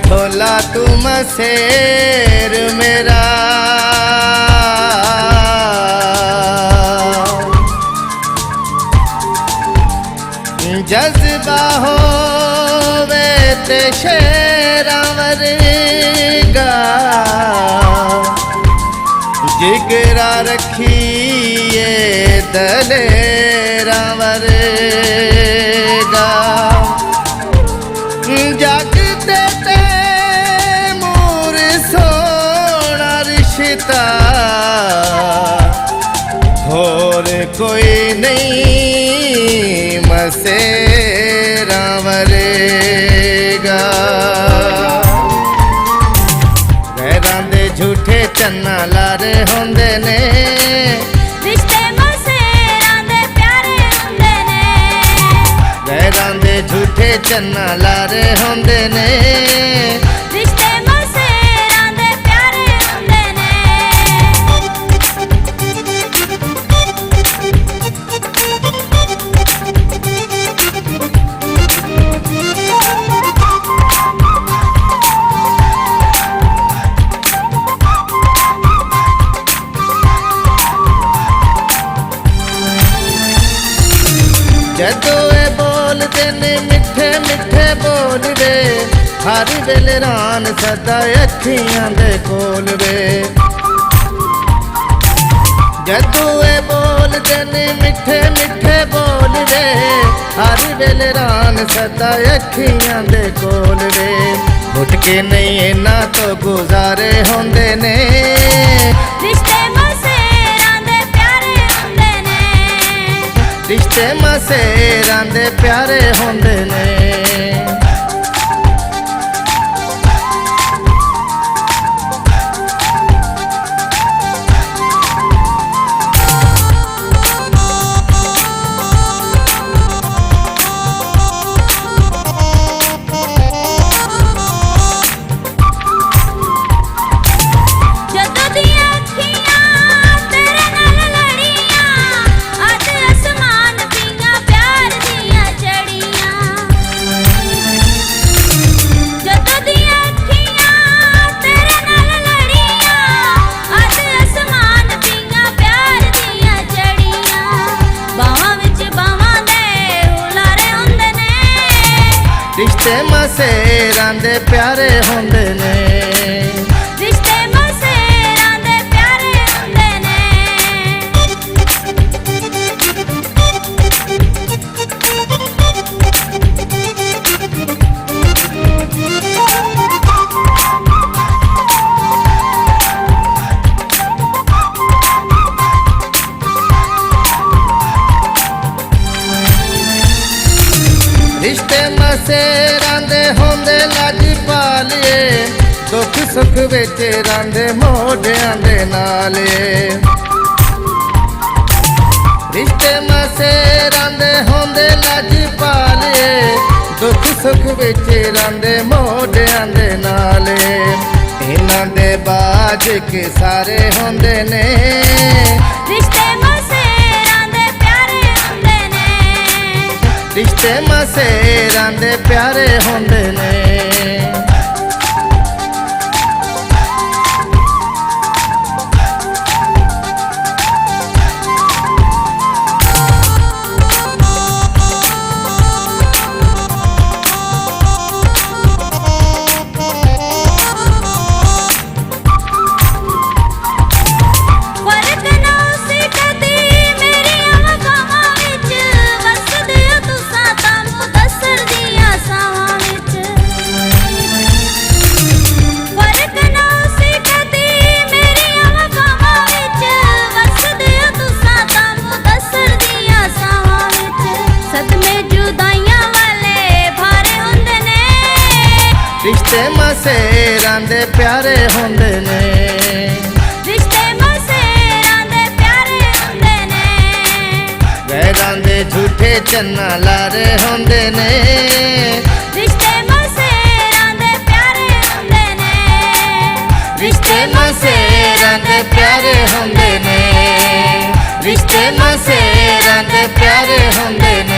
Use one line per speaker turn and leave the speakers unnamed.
खोला तू मसेर मेरा, जज्बा होवे ते शेरां वर्गा, जिगरा रखिए दलेरां वर्गा। जग ते तैमूर सोना रिश्ता, होर कोई नहीं मसेरा वरेगा। गैरां दे झूठे चन्ना लारे होंदे ने,
रिश्ते मसेरां दे प्यारे हुंदे ने।
गैरां दे झूठे चन्ना लारे होंदे ने,
रिश्ते मसेरां दे प्यारे हुंदे ने।
जदों ए बोलदे ने मिठे मिठे बोल वे, हर वेले रान सदा अखियां दे कोल वे। जदों ए बोलदे ने मिठे मिठे बोल वे, हर वेले रान सदा अखियां दे कोल वे। उठ के नहीं इन्हां तो गुजारे होंदे ने,
रिश्ते मसेरां दे प्यारे हुंदे ने।
रिश्ते मसेरां दे प्यारे होंदे ने।
जदों दियां अखियां तेरे नाल लड़ियां, अज आसमान पींगा प्यार दियां चढ़ियां। जदों दियां अखियां तेरे नाल लड़ियां, अज आसमान पींगा प्यार दियां चढ़ियां। बावां विच बावां दे हुलारे हुंदे ने,
रिश्ते मसेरां दे प्यारे होंदे ने।
रिश्ते मसेरां दे प्यारे हुंदे ने।
रिश्ते मसेरां दे होंदे लाजपालिए, दुख सुख विच रंदे मोढियां दे नाले। रिश्ते मसेरां दे होंदे लाजपालिए, दुख सुख विच रंदे मोढियां दे नाले। इन्हां दे बाज के सारे होंदे ने,
रिश्ते मसेरां दे प्यारे हुंदे ने।
रिश्ते मसेरां दे प्यारे होंदे ने।
फर्क ना सी कदी मेरियां वफावां विच, वसदे हो तुसां तां मुदस्सर दियां सावां विच। फर्क ना सी कदी मेरियां वफावां विच, वसदे हो तुसां तां मुदस्सर दियां सावां विच। सदमे जुदाइयां वाले भारे हुंदे ने,
रिश्ते मसेरां दे प्यारे होंदे ने।
रिश्ते मसेरां दे प्यारे हुंदे ने।
गैरां दे झूठे चन्ना लारे होंदे ने,
रिश्ते मसेरां दे प्यारे हुंदे ने।
रिश्ते मसेरां दे प्यारे होंदे ने। रिश्ते मसेरां दे प्यारे होंदे ने।